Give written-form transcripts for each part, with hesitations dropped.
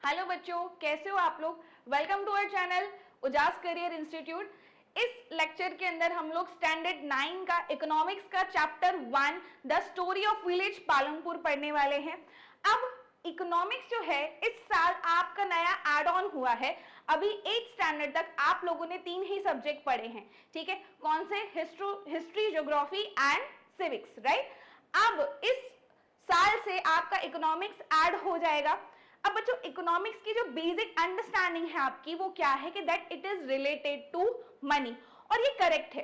Hello बच्चों, कैसे हो आप लोग। Welcome to our channel Ujas career institute. इस लेक्चर के अंदर हम लोग स्टैंडर्ड 9 का इकोनॉमिक्स का chapter 1 the story of village Palampur पढ़ने वाले हैं। अब इकोनॉमिक्स जो है इस साल आपका नया एड ऑन हुआ है। अभी 8th स्टैंडर्ड तक आप लोगों ने 3 ही सब्जेक्ट पढ़े हैं, ठीक है। कौन से? History, geography and civics, right. अब इस साल से आपका इकोनॉमिक्स ऐड हो जाएगा। अब बच्चों, इकोनॉमिक्स की जो बेसिक अंडरस्टैंडिंग है आपकी वो क्या है कि that it is related to money, और ये करेक्ट है,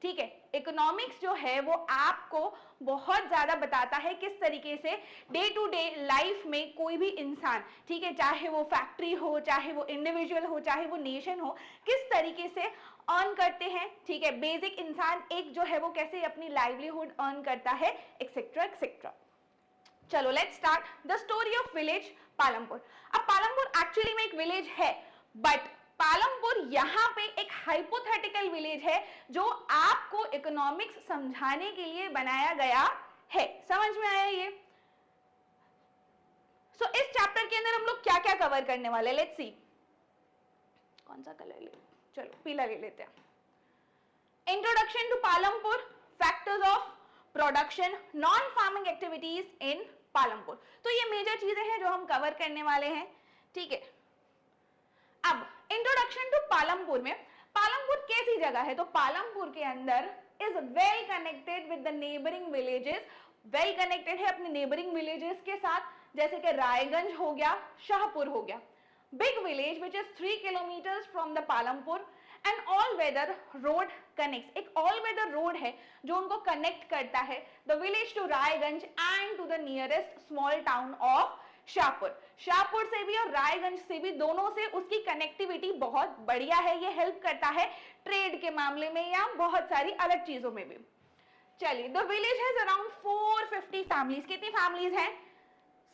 ठीक है। इकोनॉमिक्स जो है वो आपको बहुत ज्यादा बताता है किस तरीके से डे टू डे लाइफ में कोई भी इंसान, ठीक है, चाहे वो फैक्ट्री हो, चाहे वो इंडिविजुअल हो, चाहे वो नेशन हो, किस तरीके से अर्न करते हैं, ठीक है। बेसिक इंसान एक जो है वो कैसे अपनी लाइवलीहुड अर्न करता है, एक्सेट्रा एक्सेट्रा। चलो let's start the story of village Palampur. अब पालमपुर एक्चुअली में एक विलेज है, बट पालमपुर यहां पे एक हाइपोथेटिकल विलेज है जो आपको इकोनॉमिक्स समझाने के लिए बनाया गया है। समझ में आया ये? सो इस चैप्टर के अंदर हम लोग क्या क्या कवर करने वाले, लेट्स सी। कौन सा कलर ले? चलो पीला ले लेते हैं। Introduction to Palampur, factors of production, non farming activities in Palampur. तो ये मेजर चीजें हैं जो हम कवर करने वाले हैं, ठीक है। अब इंट्रोडक्शन टू पालमपुर में, पालमपुर कैसी जगह है? तो पालमपुर के अंदर is well connected with the neighbouring villages, well connected है अपने नेबरिंग विलेजेस के साथ, जैसे कि रायगंज हो गया, शाहपुर हो गया। Big village which is 3 kilometre from the Palampur and all weather road connects, एक ऑल वेदर रोड है जो उनको कनेक्ट करता है the village to Raiganj and to the nearest small town of Shahpur. Shahpur से भी और रायगंज से भी, दोनों से उसकी कनेक्टिविटी बहुत बढ़िया है। ये हेल्प करता है ट्रेड के मामले में या बहुत सारी अलग चीजों में भी। चलिए, the village has around 450 families. कितनी फैमिलीज हैं?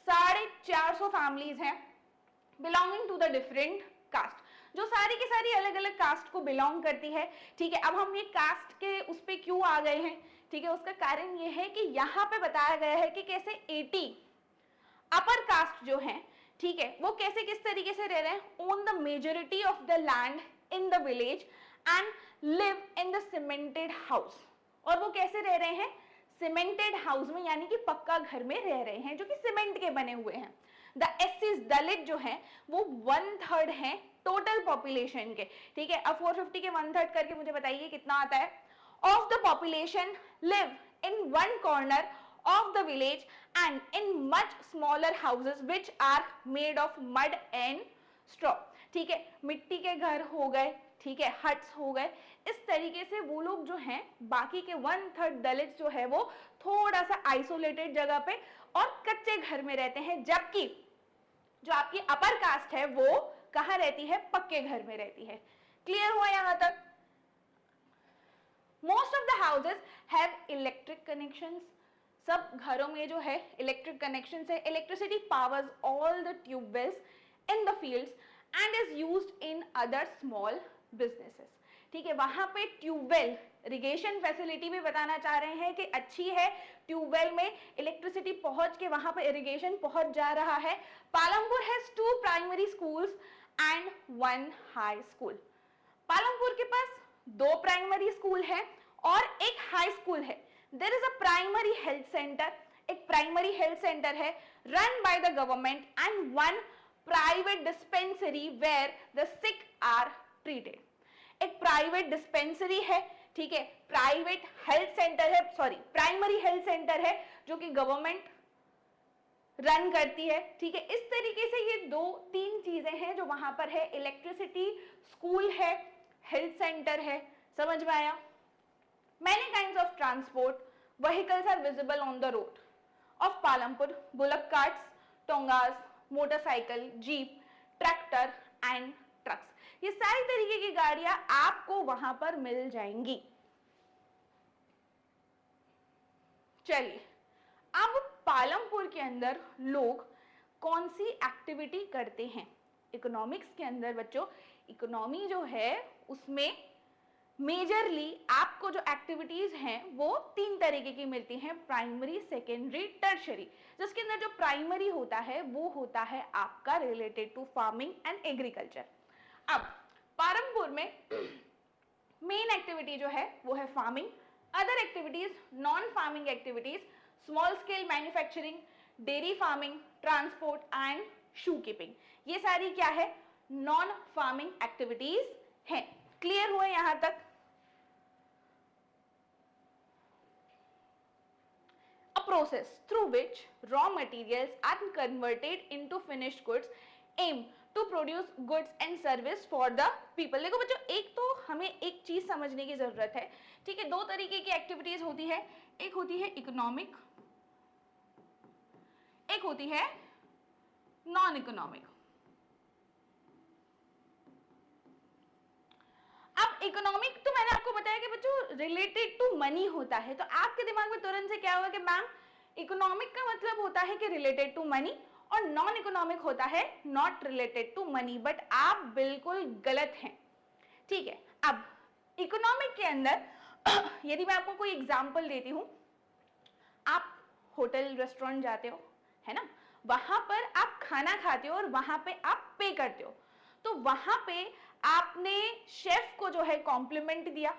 450 फैमिलीज हैं belonging to the different caste, जो सारी की सारी अलग अलग कास्ट को बिलोंग करती है, ठीक है। अब हम ये कास्ट के उस पे क्यों आ गए हैं, ठीक है, उसका कारण ये है कि यहाँ पे बताया गया है कि कैसे 80 अपर कास्ट जो है, ठीक है, वो कैसे किस तरीके से रह रहे हैं, own the majority of the land in the village and live in the cemented house. और वो कैसे रह रहे हैं? सीमेंटेड हाउस में, यानी कि पक्का घर में रह रहे हैं जो कि सीमेंट के बने हुए हैं। द एससीज, दलित जो है वो 1/3 है टोटल पॉपुलेशन के, ठीक है। अब 450 के 1/3 करके मुझे बताइए कितना आता है। Of the population live in one corner of the village and in much smaller houses which are made of mud and straw, ठीक है। मिट्टी के घर हो गए, ठीक है, हट्स हो गए। इस तरीके से वो लोग जो हैं, बाकी के 1/3 दलित जो है वो थोड़ा सा आइसोलेटेड जगह पे और कच्चे घर में रहते हैं, जबकि जो आपकी अपर कास्ट है वो कहां रहती है? पक्के घर में रहती है। क्लियर हुआ यहां तक? Most of the houses have electric connections. सब घरों में जो है इलेक्ट्रिक कनेक्शन है। Electricity powers all the tube wells in the fields and is used in other small businesses, ठीक है। वहां पे ट्यूबवेल इरिगेशन फैसिलिटी भी बताना चाह रहे हैं कि अच्छी है, ट्यूबवेल में इलेक्ट्रिसिटी पहुंच के वहां पे इरिगेशन पहुंच जा रहा है। Palampur has 2 primary schools and 1 high school. Palampur के पास 2 प्राइमरी स्कूल है और एक हाई स्कूल है। There is a primary health centre, एक प्राइमरी हेल्थ सेंटर है run by the government and 1 private dispensary where the sick are treated. एक private dispensary है, ठीक है, प्राइवेट हेल्थ सेंटर है, सॉरी प्राइमरी हेल्थ सेंटर है जो कि गवर्नमेंट रन करती है, ठीक है। इस तरीके से ये 2-3 चीजें हैं जो वहां पर है, इलेक्ट्रिसिटी, स्कूल है, हेल्थ सेंटर है। समझ में आया? Many kinds of transport vehicles are visible on the road of Palampur: bullock carts, tongas, motorcycle, jeep, tractor and trucks. ये सारी तरीके की गाड़ियां आपको वहां पर मिल जाएंगी। चलिए, अब पालमपुर के अंदर लोग कौन सी एक्टिविटी करते हैं? इकोनॉमिक्स के अंदर बच्चों, इकोनॉमी जो है उसमें मेजरली आपको जो एक्टिविटीज हैं वो 3 तरीके की मिलती हैं, प्राइमरी, सेकेंडरी, टर्शरी। जिसके अंदर जो प्राइमरी होता है वो होता है आपका related to farming and agriculture. अब पालमपुर में मेन एक्टिविटी जो है वो है farming, other activities non farming activities, small scale manufacturing, dairy farming, transport and shoe keeping, ये सारी क्या है, नॉन फार्मिंग एक्टिविटीज हैं। क्लियर हुए यहां तक? A process through which raw materials are converted into finished goods aim to produce goods and service for the people। देखो बच्चों, एक तो हमें एक चीज समझने की जरूरत है, ठीक है। 2 तरीके की एक्टिविटीज होती है, एक होती है इकोनॉमिक, एक होती है नॉन इकोनॉमिक। अब इकोनॉमिक तो मैंने आपको बताया कि बच्चों रिलेटेड टू मनी होता है, तो आपके दिमाग में तुरंत से क्या होगा कि मैम इकोनॉमिक का मतलब होता है कि रिलेटेड टू मनी और नॉन इकोनॉमिक होता है not related to money, but आप बिल्कुल गलत हैं, ठीक है। अब इकोनॉमिक के अंदर यदि मैं आपको कोई एग्जांपल देती हूं, आप होटल रेस्टोरेंट जाते हो, है ना, वहां पर आप खाना खाते हो और वहां पे आप पे करते हो, तो वहां पे आपने शेफ को जो है कॉम्प्लीमेंट दिया,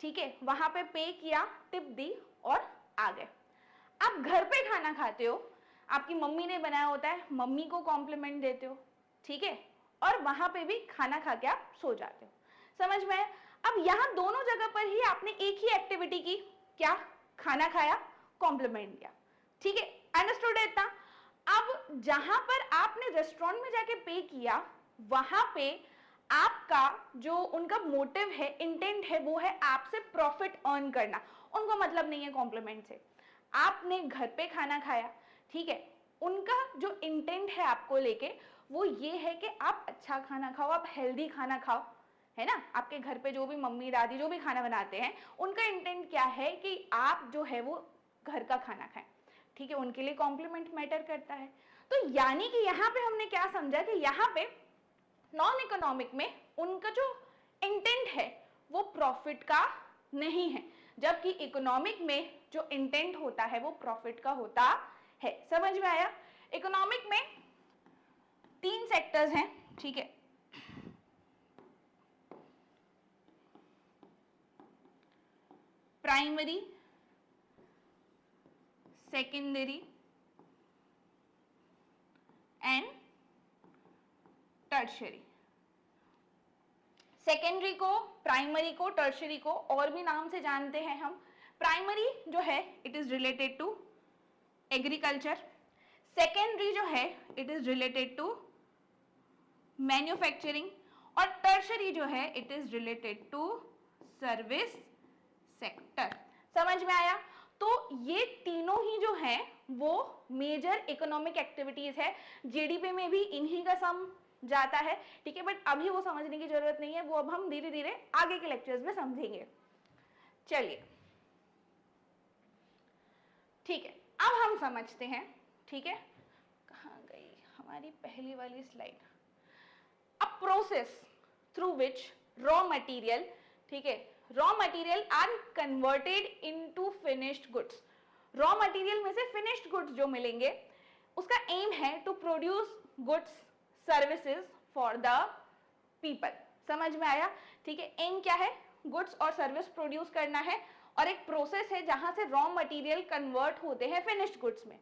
ठीक है, वहां पे पे किया, टिप दी और आ गए। आप घर पे खाना खाते हो, आपकी मम्मी ने बनाया होता है, मम्मी को कॉम्प्लीमेंट देते हो, ठीक है, और वहां पे भी खाना खा के आप सो जाते हो। समझ में? अब यहां दोनों जगह पर ही आपने एक ही एक्टिविटी की, क्या, खाना खाया, कॉम्प्लीमेंट दिया, ठीक है, अंडरस्टूड है इतना? अब जहां पर आपने रेस्टोरेंट में जाके पे किया, वहां पे आपका जो उनका मोटिव है, इंटेंट है, वो है आपसे प्रॉफिट अर्न करना, उनको मतलब नहीं है कॉम्प्लीमेंट से। आपने घर पे खाना खाया, ठीक है, उनका जो इंटेंट है आपको लेके वो ये है कि आप अच्छा खाना खाओ, आप हेल्दी खाना खाओ, है ना। आपके घर पे जो भी मम्मी दादी जो भी खाना बनाते हैं, उनका इंटेंट क्या है कि आप जो है वो घर का खाना खाएं, ठीक है, उनके लिए कॉम्प्लीमेंट मैटर करता है। तो यानी कि यहाँ पे हमने क्या समझा कि यहाँ पे नॉन इकोनॉमिक में उनका जो इंटेंट है वो प्रॉफिट का नहीं है, जबकि इकोनॉमिक में जो इंटेंट होता है वो प्रॉफिट का होता है। समझ में आया? इकोनॉमिक में 3 सेक्टर्स हैं, ठीक है, primary, secondary and tertiary. Secondary को, प्राइमरी को, टर्शरी को और भी नाम से जानते हैं हम। प्राइमरी जो है it is related to agriculture, secondary जो है it is related to manufacturing और टर्शरी जो है it is related to service sector. समझ में आया? तो ये तीनों ही जो है वो मेजर इकोनॉमिक एक्टिविटीज है, जीडीपी में भी इन्हीं का सम जाता है, ठीक है, बट अभी वो समझने की जरूरत नहीं है, वो अब हम धीरे धीरे आगे के लेक्चर्स में समझेंगे। चलिए, ठीक है, अब हम समझते हैं, ठीक है, कहाँ गई हमारी पहली वाली slide. A process through which raw material, ठीक है, raw material are converted into finished goods. Raw material में से फिनिश्ड गुड्स जो मिलेंगे उसका एम है to produce goods services for the people. समझ में आया? ठीक है, एम क्या है? गुड्स और सर्विस प्रोड्यूस करना है, और एक प्रोसेस है जहां से रॉ मटेरियल कन्वर्ट होते हैं फिनिश्ड गुड्स में।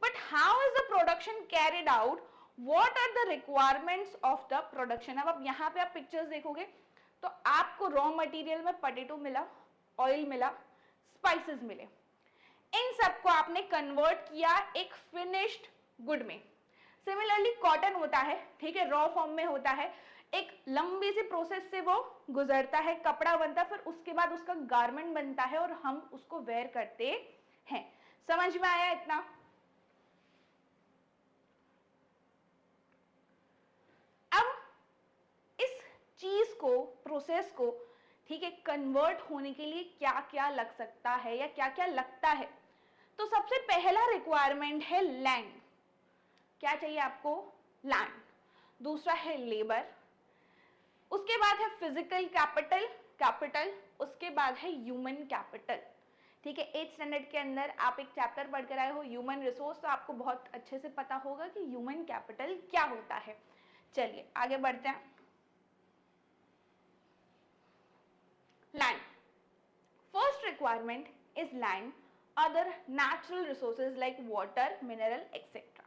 But how is the production carried out, what are the requirements of the production. अब यहाँ पे आप पिक्चर्स देखोगे तो आपको रॉ मटेरियल में पोटैटो मिला, ऑयल मिला, स्पाइसेस मिले, इन सबको आपने कन्वर्ट किया एक फिनिश्ड गुड में। सिमिलरली कॉटन होता है, ठीक है, रॉ फॉर्म में होता है, एक लंबी सी प्रोसेस से वो गुजरता है, कपड़ा बनता है, फिर उसके बाद उसका गारमेंट बनता है और हम उसको वेयर करते हैं। समझ में आया इतना? अब इस चीज को, प्रोसेस को, ठीक है, कन्वर्ट होने के लिए क्या क्या लग सकता है या क्या क्या लगता है। तो सबसे पहला रिक्वायरमेंट है लैंड। क्या चाहिए आपको? लैंड। दूसरा है लेबर, उसके बाद है फिजिकल कैपिटल, कैपिटल, उसके बाद है ह्यूमन कैपिटल। ठीक है, 8th स्टैंडर्ड के अंदर आप एक चैप्टर पढ़कर आए हो ह्यूमन रिसोर्स, तो आपको बहुत अच्छे से पता होगा कि ह्यूमन कैपिटल क्या होता है। चलिए आगे बढ़ते हैं। Land, first requirement is land, other natural resources like water, mineral etcetera.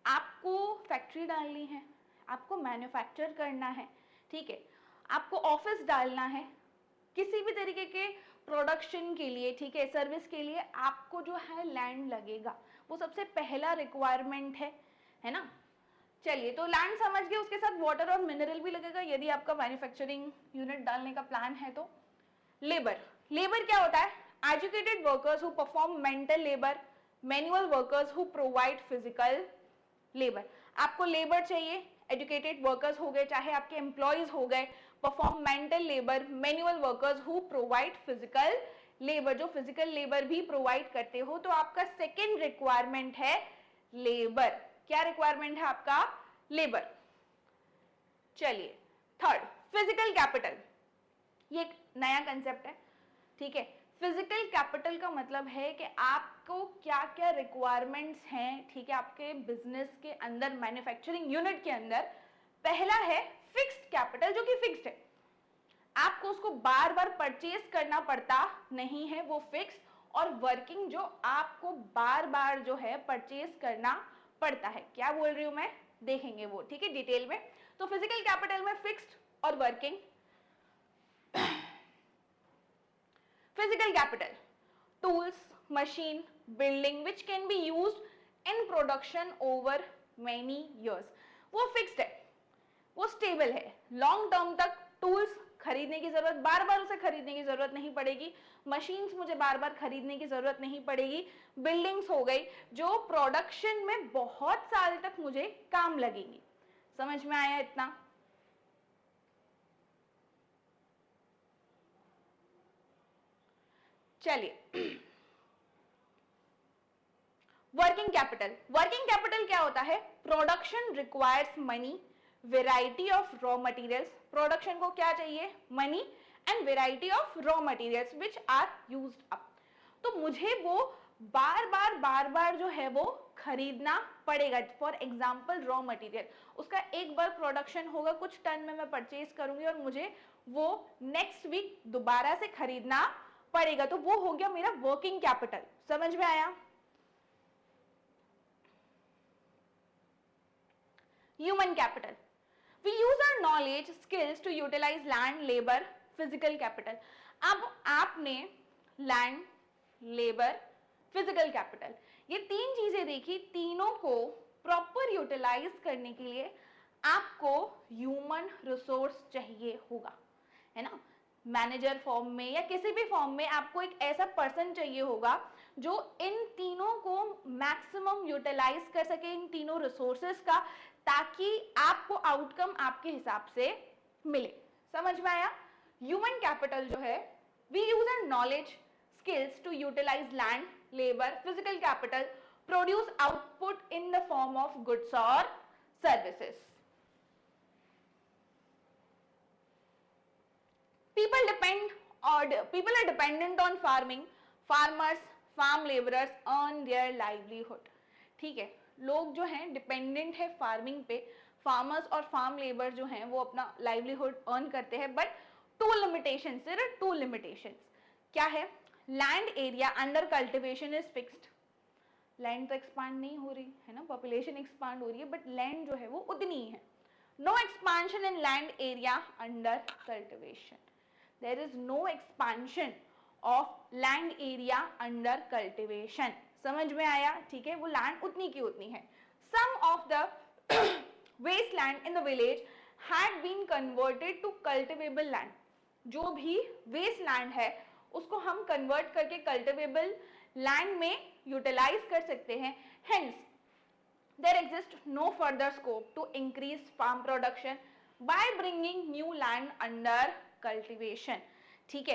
आपको फैक्ट्री डालनी है, आपको मैन्युफैक्चर करना है, ठीक है, आपको ऑफिस डालना है, किसी भी तरीके के प्रोडक्शन के लिए, ठीक है, सर्विस के लिए आपको जो है लैंड लगेगा, वो सबसे पहला रिक्वायरमेंट है ना। चलिए, तो लैंड समझ गए, उसके साथ वाटर और मिनरल भी लगेगा यदि आपका मैन्युफैक्चरिंग यूनिट डालने का प्लान है तो। लेबर, लेबर क्या होता है? Educated workers who perform mental labour, manual workers who provide physical labour. आपको लेबर चाहिए, एजुकेटेड वर्कर्स हो गए, चाहे आपके एम्प्लॉयज हो गए, perform mental labour, manual workers who provide physical labour, जो फिजिकल लेबर भी प्रोवाइड करते हो, तो आपका सेकेंड रिक्वायरमेंट है लेबर। क्या रिक्वायरमेंट है आपका? लेबर। चलिए, थर्ड फिजिकल कैपिटल, ये एक नया कंसेप्ट है, ठीक है। फिजिकल कैपिटल का मतलब है कि आपको क्या क्या रिक्वायरमेंट्स हैं, ठीक है, आपके बिजनेस के अंदर, मैन्युफैक्चरिंग यूनिट के अंदर। पहला है फिक्स्ड कैपिटल, जो कि फिक्स्ड है, आपको उसको बार बार परचेज करना पड़ता नहीं है, वो फिक्स्ड। और वर्किंग, जो आपको बार बार जो है परचेज करना पड़ता है। क्या बोल रही हूं मैं, देखेंगे वो, ठीक है, डिटेल में। तो फिजिकल कैपिटल में फिक्स्ड और working. Physical capital, tools, machine, building which can be used in production over many years. वो फिक्स्ड है, वो स्टेबल है, लॉन्ग टर्म तक टूल्स खरीदने की जरूरत, बार बार उसे खरीदने की जरूरत नहीं पड़ेगी, मशीन्स मुझे बार बार खरीदने की जरूरत नहीं पड़ेगी, बिल्डिंग्स हो गई जो प्रोडक्शन में बहुत साल तक मुझे काम लगेंगी। समझ में आया इतना? चलिए, वर्किंग कैपिटल, वर्किंग कैपिटल क्या होता है? Production requires money, variety of raw materials, production को क्या चाहिए? Money and variety of raw materials which are used up. तो मुझे वो बार बार जो है वो खरीदना पड़ेगा। फॉर एग्जाम्पल रॉ मटेरियल, उसका एक बार प्रोडक्शन होगा, कुछ टन में मैं परचेज करूंगी और मुझे वो नेक्स्ट वीक दोबारा से खरीदना पड़ेगा, तो वो हो गया मेरा वर्किंग कैपिटल। समझ में आया? Human capital, we use our knowledge, skills to utilize land, labor, physical capital. अब आपने लैंड, लेबर, फिजिकल कैपिटल, ये तीन चीजें देखी, तीनों को प्रॉपर यूटिलाइज करने के लिए आपको ह्यूमन रिसोर्स चाहिए होगा, है ना। मैनेजर फॉर्म में या किसी भी फॉर्म में आपको एक ऐसा पर्सन चाहिए होगा जो इन तीनों को मैक्सिमम यूटिलाइज कर सके, इन तीनों रिसोर्सेस का, ताकि आपको आउटकम आपके हिसाब से मिले। समझ में आया? ह्यूमन कैपिटल जो है, we use our knowledge, skills to utilise land, labour, physical capital, produce output in the form of goods और services. People are dependent on farming. Farmers, farm laborers earn their livelihood. ठीक है, लोग जो हैं dependent है farming पे, farmers और farm labour जो हैं वो अपना लाइवलीहुड अर्न करते हैं, but two limitations, there are two limitations. क्या है? Land area under cultivation is fixed. Land तो एक्सपांड नहीं हो रही है ना, पॉपुलेशन एक्सपांड हो रही है, बट लैंड जो है वो उतनी ही है। No expansion in land area under cultivation, there is no expansion of land area under cultivation। समझ में आया? ठीक है, वो लैंड उतनी की उतनी है। some of the wasteland in the village had been converted to cultivable land। जो भी wasteland है उसको हम convert करके cultivable land में utilize कर सकते हैं। hence there exists no further scope to increase farm production by bringing new land under cultivation. ठीक है,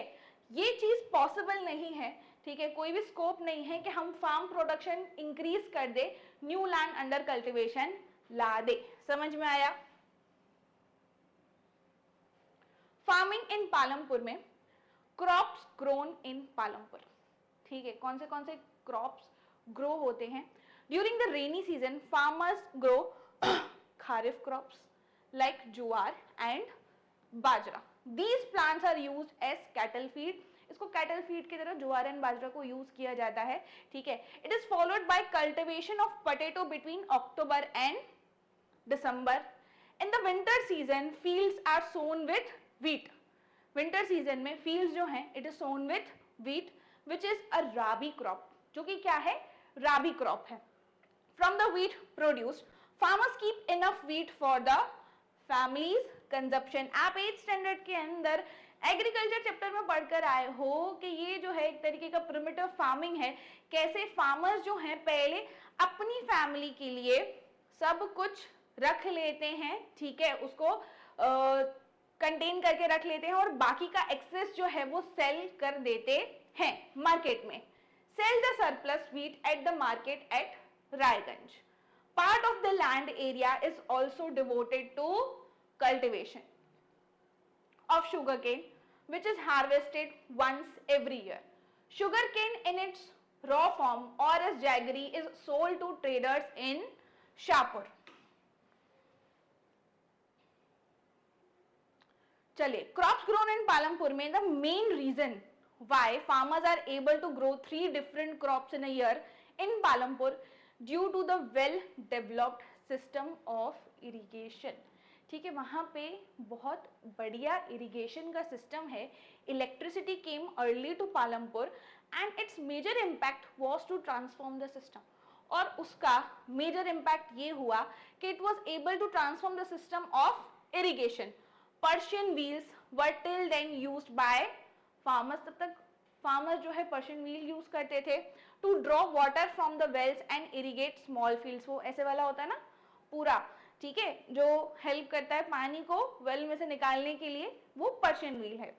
ये चीज पॉसिबल नहीं है, ठीक है, कोई भी स्कोप नहीं है कि हम फार्म प्रोडक्शन इंक्रीज कर दे, न्यू लैंड अंडर कल्टिवेशन ला दे। समझ में आया? फार्मिंग इन पालमपुर में क्रॉप्स ग्रोन इन पालमपुर, ठीक है, कौन से क्रॉप्स ग्रो होते हैं during the rainy season? Farmers grow kharif crops like jowar and bajra. These plants are used as cattle feed. इसको कैटल फीड की तरह ज्वार एंड बाजरा को यूज किया जाता है, ठीक है. It is followed by cultivation of potato between October and December. In the winter season fields are sown with wheat. Winter season में फील्ड्स जो हैं it is sown with wheat which is a rabi crop, जो कि क्या है, rabi crop है. From the wheat produced farmers keep enough wheat for the family's consumption. आप 8th standard के अंदर एग्रीकल्चर चैप्टर में पढ़कर आए हो कि ये जो है एक तरीके का प्रिमिटिव फार्मिंग है, कैसे फार्मर्स जो हैं पहले अपनी फैमिली के लिए सब कुछ रख लेते हैं, ठीक है, उसको कंटेन करके रख लेते हैं और बाकी का एक्सेस जो है वो सेल कर देते हैं मार्केट में. Sell the surplus wheat at the market at Raiganj. Part of the land area is also devoted to cultivation of sugarcane, which is harvested once every year. Sugarcane in its raw form or as jaggery is sold to traders in Shahpur. चलिए, crops grown in Palampur में the main reason why farmers are able to grow 3 different crops in a year in Palampur due to the well developed system of irrigation. ठीक है, वहां पे बहुत बढ़िया irrigation का system है. Electricity came early to Palampur and its major impact was to transform the system. और उसका मेजर इम्पैक्ट ये हुआ कि it was able to transform the system of irrigation. Persian wheels were till then used by farmers. तब तक farmers जो है Persian wheel use करते थे to draw water from the wells and irrigate small fields. वो ऐसे वाला होता है ना पूरा, ठीक है, जो हेल्प करता है पानी को वेल में से निकालने के लिए, वो पर्शियन व्हील है.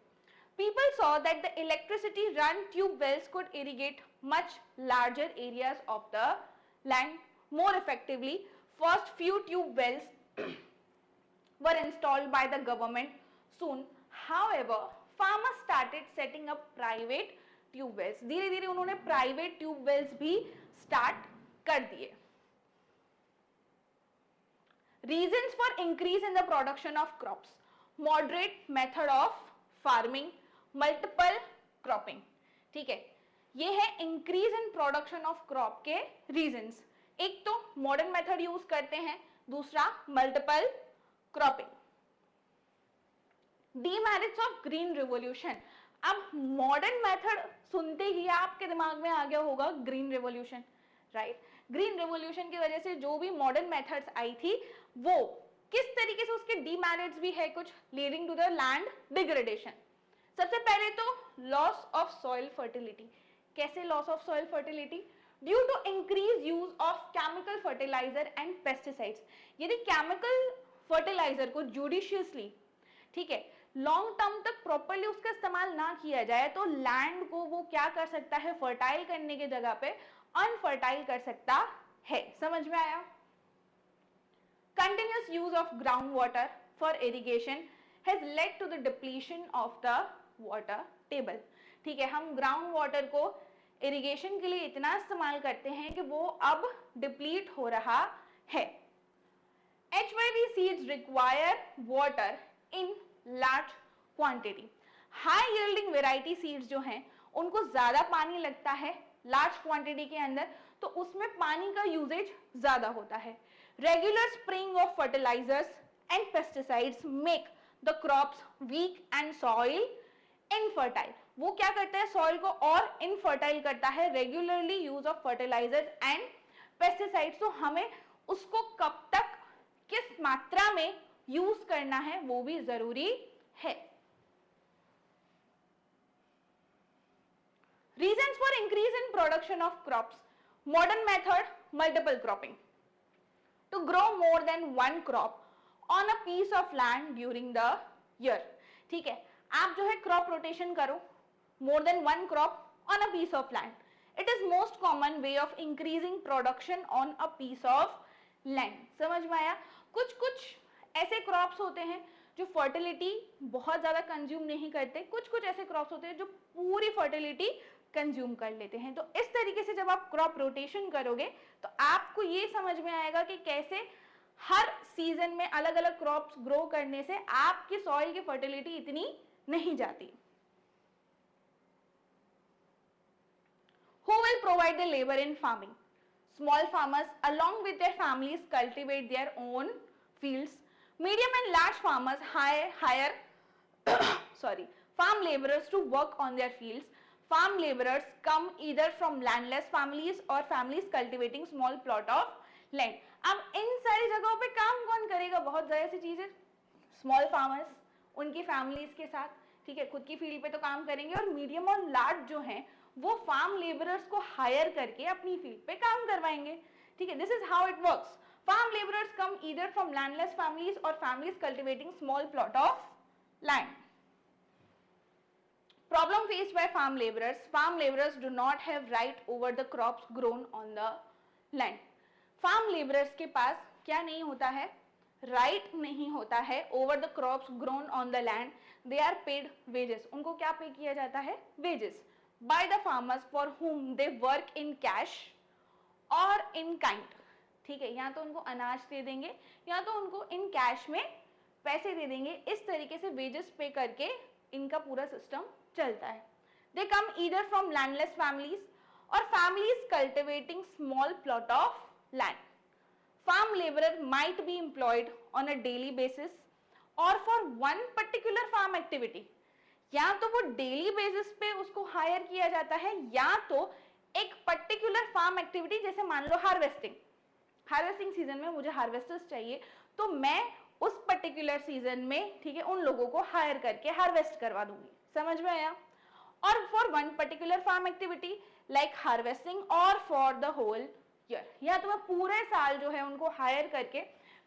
People saw that the electricity run tube wells could irrigate much larger areas of the land more effectively. First few tube wells were installed bye the government soon. However farmers started setting up private tube wells. धीरे धीरे उन्होंने private tube wells भी start कर दिए. Reasons for increase in the production of crops: moderate method of farming, multiple cropping. ठीक है, ये है increase in production of crop के reasons. एक तो modern method यूज करते हैं, दूसरा multiple cropping. Demerits of green revolution. अब मॉडर्न मेथड सुनते ही आपके दिमाग में आ गया होगा green revolution, right. Green revolution की वजह से जो भी मॉडर्न मेथड्स आई थी वो किस तरीके से उसके डीमेरिट्स भी है कुछ, leading to the land degradation. सबसे पहले तो लॉस ऑफ सॉइल फर्टिलिटी. कैसे loss of soil fertility? Due to increase use of chemical fertiliser and pesticides. यदि केमिकल फर्टिलाइजर को जुडिशियसली, ठीक है, लॉन्ग टर्म तक प्रॉपर्ली उसका इस्तेमाल ना किया जाए तो लैंड को वो क्या कर सकता है, फर्टाइल करने की जगह पे अनफर्टाइल कर सकता है. समझ में आया? Continuous use of ground water for irrigation has led to the depletion of the water table. ठीक है, हम ग्राउंड वाटर को इरिगेशन के लिए इतना इस्तेमाल करते हैं कि वो अब डिप्लीट हो रहा है. HYV seeds require water in large quantity. High yielding variety seeds जो हैं उनको ज्यादा पानी लगता है लार्ज क्वांटिटी के अंदर, तो उसमें पानी का यूजेज ज्यादा होता है. Regular spraying of fertilisers and pesticides make the crops weak and soil infertile. वो क्या करता है, सॉइल को और इनफर्टाइल करता है. Regularly use of fertilisers and pesticides, तो हमें उसको कब तक किस मात्रा में यूज करना है वो भी जरूरी है. Reasons for increase in production of crops: modern method, multiple cropping. To grow more than one crop on a piece of land during the year. ठीक है, आप जो है क्रॉप रोटेशन करो, more than one crop on a piece of land. It is most common way of increasing production on a piece of land. समझ में आया? कुछ कुछ ऐसे क्रॉप्स होते हैं जो फर्टिलिटी बहुत ज्यादा कंज्यूम नहीं करते, कुछ कुछ ऐसे क्रॉप्स होते हैं जो पूरी फर्टिलिटी कंज्यूम कर लेते हैं। तो इस तरीके से जब आप क्रॉप रोटेशन करोगे तो आपको ये समझ में आएगा कि कैसे हर सीजन में अलग अलग क्रॉप्स ग्रो करने से आपकी सॉइल की फर्टिलिटी इतनी नहीं जाती। Who will provide the labor in farming? Small farmers along with their families cultivate their own fields. Medium and large farmers hire farm laborers to work on their fields. Farm laborers come either from landless families or families cultivating small plot of land. अब इन सारी जगहों पे काम कौन करेगा? बहुत ज़्यादा सी चीज़ है, स्मॉल फार्मर्स उनकी फैमिलीज के साथ, ठीक है, खुद की फील्ड पे तो काम करेंगे, और मीडियम और लार्ज जो हैं वो फार्म लेबरर्स को हायर करके अपनी फील्ड पे काम करवाएंगे, ठीक है। This is how it works. Farm labourers come either from landless families और families cultivating small plot of land. Problem faced by farm laborers. Farm laborers do not have right over the crops grown on the land. Farm laborers के पास क्या नहीं होता है? Right नहीं होता है over the crops grown on the land. They are paid wages. उनको क्या पे किया जाता है? Wages by the farmers for whom they work in cash or in kind. ठीक है, या तो उनको अनाज दे देंगे या तो उनको इन कैश में पैसे दे देंगे। इस तरीके से वेजेस पे करके इनका पूरा सिस्टम चलता है। They come either from landless families or families cultivating small plot of land. Farm laborer might be employed on a daily basis or for one particular farm activity. या तो वो डेली बेसिस पे उसको higher किया जाता है या तो एक पर्टिकुलर फार्म एक्टिविटी, जैसे मान लो हार्वेस्टिंग सीजन में मुझे हार्वेस्टर्स चाहिए तो मैं उस पर्टिकुलर सीजन में, ठीक है, उन लोगों को हायर करके हार्वेस्ट करवा दूंगी। समझ में आया? और for one particular farm activity like harvesting और फॉर द होल ईयर, या तो मैं पूरे साल जो है उनको हायर करके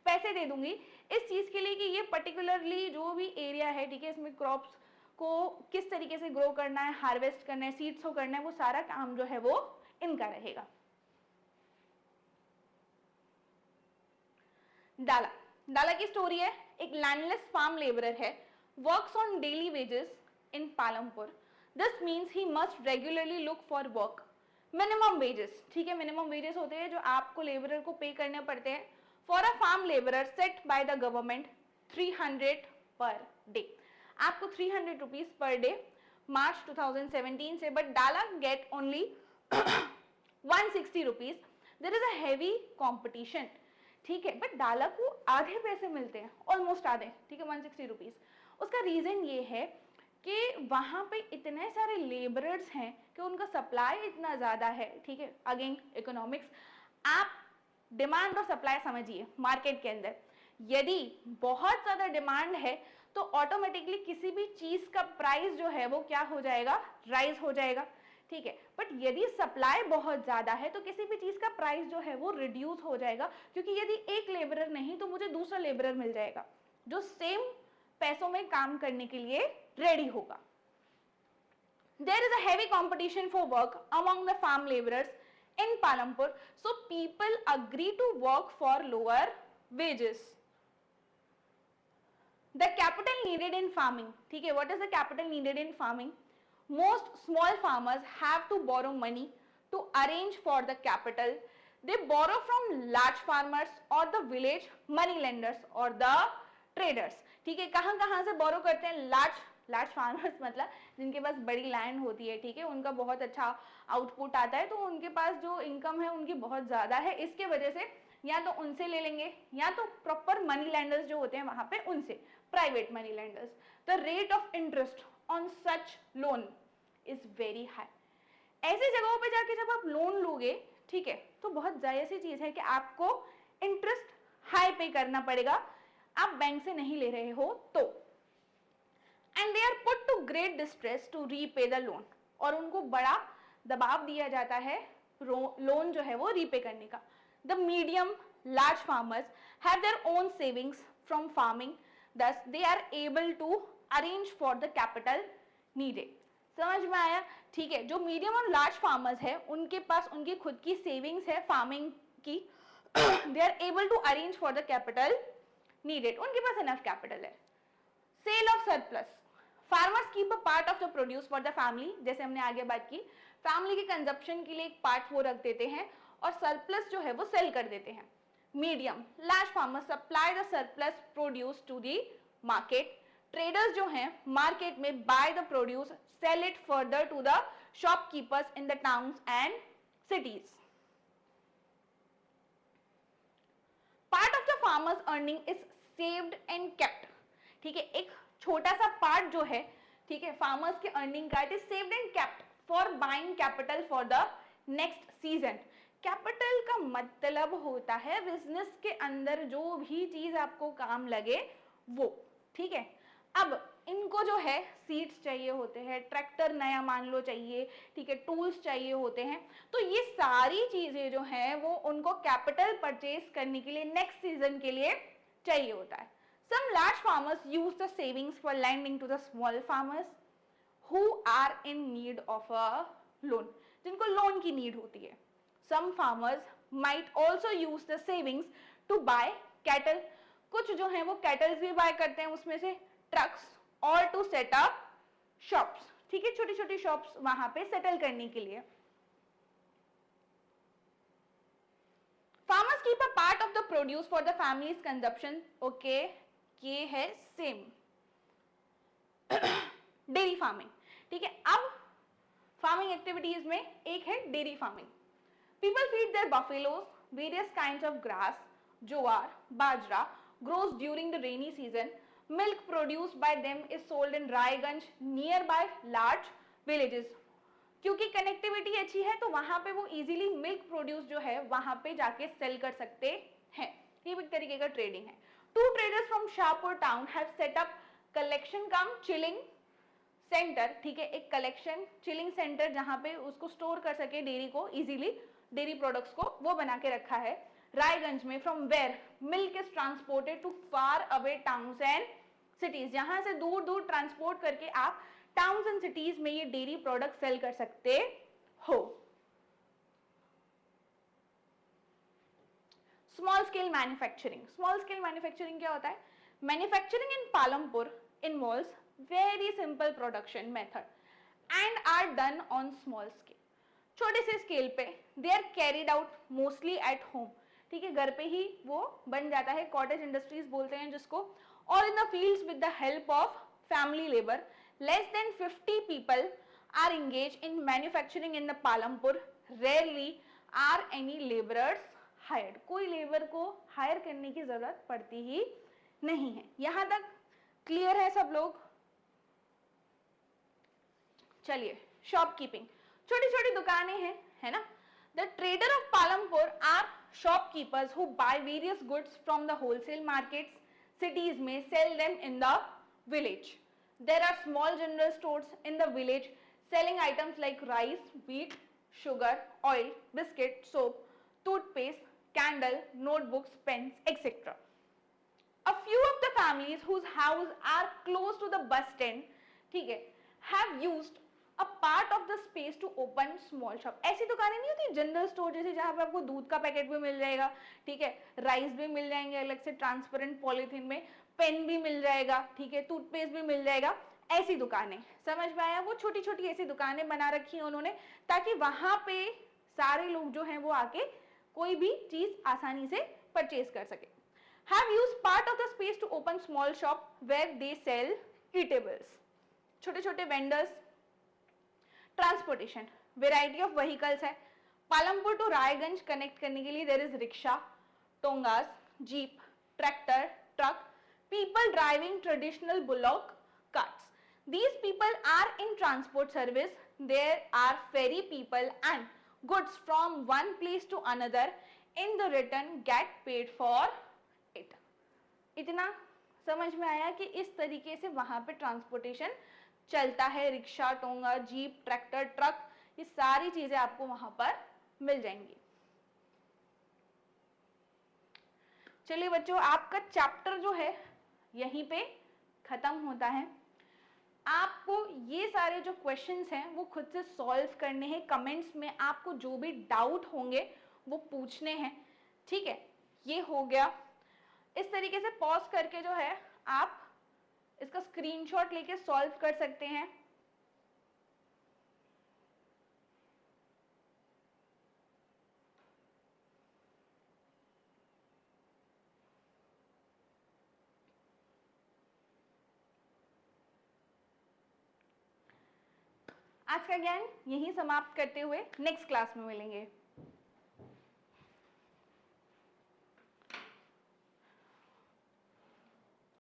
पैसे दे दूंगी इस चीज के लिए कि ये पर्टिकुलरली जो भी एरिया है, ठीक है, इसमें क्रॉप्स को किस तरीके से ग्रो करना है, हार्वेस्ट करना है, सीड्स को करना है, वो सारा काम जो है वो इनका रहेगा। डाला की स्टोरी है, एक लैंडलेस फार्म लेबरर है, works on daily wages in Palampur. This means he must regularly look for work. Minimum wages, ठीक है, मिनिमम वेजेस होते हैं जो आपको लेबरर को पे करने पड़ते हैं। For a farm labourer set by the government 300 per day, आपको 300 रुपीज पर डे मार्च 2017 से, बट डाला get only 160 rupees. There is a heavy competition, ठीक है, बट डाला को आधे पैसे मिलते हैं, ऑलमोस्ट आधे, ठीक है, 160 रुपीज। उसका रीजन ये है कि वहां पे इतने सारे लेबरर्स हैं कि उनका सप्लाई इतना ज्यादा है, ठीक है। अगेन इकोनॉमिक्स, आप डिमांड और सप्लाई समझिए मार्केट के अंदर। यदि बहुत ज्यादा डिमांड है तो ऑटोमेटिकली किसी भी चीज का प्राइस जो है वो क्या हो जाएगा? राइज हो जाएगा, ठीक है। बट यदि सप्लाई बहुत ज्यादा है तो किसी भी चीज का प्राइस जो है वो रिड्यूस हो जाएगा, क्योंकि यदि एक लेबरर नहीं तो मुझे दूसरा लेबरर मिल जाएगा जो सेम पैसों में काम करने के लिए रेडी होगा। There is a heavy competition for work among the farm laborers in Palampur, so people agree to work for lower wages. The capital needed in farming, ठीक है, what is the capital needed in farming? Most small farmers have to borrow money to arrange for the capital. They borrow from large farmers or the village money lenders or the traders, ठीक है। कहाँ से बोरो करते हैं? Large farmers, मतलब जिनके पास बड़ी land होती है, ठीक है, उनका बहुत अच्छा आउटपुट आता है तो उनके पास जो इनकम है उनकी बहुत ज्यादा है, इसके वजह से या तो उनसे ले लेंगे या तो प्रॉपर मनी लैंडर्स जो होते हैं वहां पे उनसे, private money landers. The rate of interest on such loan is very high. ऐसी जगहों पे जाके जब आप लोन लोगे, ठीक है, तो बहुत जायज सी चीज है कि आपको इंटरेस्ट हाई पे करना पड़ेगा, आप बैंक से नहीं ले रहे हो तो। And they are put to great distress to repay the loan, और उनको बड़ा दबाव दिया जाता है लोन जो है वो रीपे करने का। The medium large farmers have their own savings from farming, thus they are able to arrange for the capital needed. समझ में आया? ठीक है, जो मीडियम और लार्ज फार्मर्स है उनके पास उनकी खुद की सेविंग्स है फार्मिंग की, they are able to arrange for the capital needed, उनके पास इनफ कैपिटल है। Sale of surplus, farmers keep a part of the produce for the family, जैसे हमने आगे बात की, फैमिली के कंजप्शन के लिए एक पार्ट वो रख देते हैं और सरप्लस जो है वो सेल कर देते हैं. Medium, large farmers supply the surplus produce to the market, traders जो हैं मार्केट में buy the produce, sell it further to the shopkeepers in the towns and cities. Part of the farmers earning is saved and kept. ठीक है, एक छोटा सा part जो है, ठीक है, फार्मर्स के अर्निंग का, it is saved and kept for buying capital for the next season. Capital का मतलब होता है बिजनेस के अंदर जो भी चीज आपको काम लगे वो. ठीक है, अब इनको जो है सीड्स चाहिए होते हैं, ट्रैक्टर नया मान लो चाहिए, ठीक है, टूल्स चाहिए होते हैं, तो ये सारी चीजें जो हैं वो उनको कैपिटल परचेज करने के लिए नेक्स्ट सीजन के लिए चाहिए होता है. Some large farmers use the savings for lending to the small farmers who are in need of a loan, जिनको लोन की नीड होती है. Some farmers might also use the savings to buy cattle, कुछ जो है वो kettles भी bye करते हैं उसमें से, ट्रक्स, और टू सेट अप शॉप्स. ठीक है, छोटी छोटी शॉप्स वहां पे सेटल करने के लिए. Farmers keep a part of the produce for the family's consumption. Okay, ये है सेम. Dairy farming. ठीक है, अब फार्मिंग एक्टिविटीज में एक है dairy farming. People feed there buffaloes various kinds of grass, jowar, bajra grows during the rainy season. Milk produced by them is sold in Raiganj nearby large villages. क्योंकि connectivity अच्छी है तो वहां पे वो इजीली मिल्क प्रोड्यूस जो है वहां पे जाके सेल कर सकते हैं. ये भी एक तरीके का ट्रेडिंग है. Two traders from Shahpur town have set up collection cum chilling center. ठीक है, एक कलेक्शन चिलिंग सेंटर जहां पे उसको स्टोर कर सके डेयरी को इजीली, डेयरी प्रोडक्ट्स को, वो बना के रखा है रायगंज में. From where milk is transported to far away towns and cities, जहां से दूर दूर ट्रांसपोर्ट करके आप टाउन्स एंड सिटीज में ये डेयरी प्रोडक्ट सेल कर सकते हो. Small scale manufacturing. Small scale manufacturing क्या होता है? Manufacturing in Palampur involves very simple production method and are done on small scale. छोटे से स्केल पे they are carried out mostly at home. ठीक है, घर पे ही वो बन जाता है, कॉटेज इंडस्ट्रीज बोलते हैं जिसको, और in the fields with the help of family labour. Less than 50 people are engaged in manufacturing in the Palampur. Rarely are any laborers hired. कोई लेबर को हायर करने की जरूरत पड़ती ही नहीं है. यहां तक क्लियर है सब लोग? चलिए, शॉपकीपिंग. छोटी छोटी दुकानें हैं, है ना. The trader of Palampur are shopkeepers who buy various goods from the wholesale markets. Cities may sell them in the village. There are small general stores in the village selling items like rice, wheat, sugar, oil, biscuit, soap, toothpaste, candle, notebooks, pens, etc. A few of the families whose houses are close to the bus stand, ठीक है, have used a part of the space to open small shop. ऐसी दुकानें नहीं होती general store जैसे, जहां पे आपको दूध का पैकेट भी मिल जाएगा, ठीक है, राइस भी मिल जाएंगे अलग से ट्रांसपेरेंट पॉलिथीन में, पेन भी मिल जाएगा, ठीक है, टूथपेस्ट भी मिल जाएगा. ऐसी दुकानें, समझ में आया? वो छोटी छोटी ऐसी दुकानें बना रखी हैं उन्होंने ताकि वहां पे सारे लोग जो हैं वो आके कोई भी चीज आसानी से परचेज कर सके. Have used part of the space to open small shop where they sell eatables. छोटे छोटे vendors. Transportation, variety of vehicles है. पालमपुर टू रायगंज कनेक्ट करने के लिए there is rickshaw, tongas, jeep, tractor, truck, people driving traditional bullock carts. These people are in transport service. There are ferry people and goods from one place to another. In the return get paid for it. इतना समझ में आया कि इस तरीके से वहां पे ट्रांसपोर्टेशन चलता है. Rickshaw, tonga, jeep, tractor, truck, ये सारी चीजें आपको वहां पर मिल जाएंगी. चलिए बच्चों, आपका चैप्टर जो है यहीं पे खत्म होता है. आपको ये सारे जो क्वेश्चंस हैं वो खुद से सॉल्व करने हैं. कमेंट्स में आपको जो भी डाउट होंगे वो पूछने हैं. ठीक है, ये हो गया. इस तरीके से पॉज करके जो है आप इसका स्क्रीनशॉट लेके सॉल्व कर सकते हैं। आज का ज्ञान यहीं समाप्त करते हुए नेक्स्ट क्लास में मिलेंगे।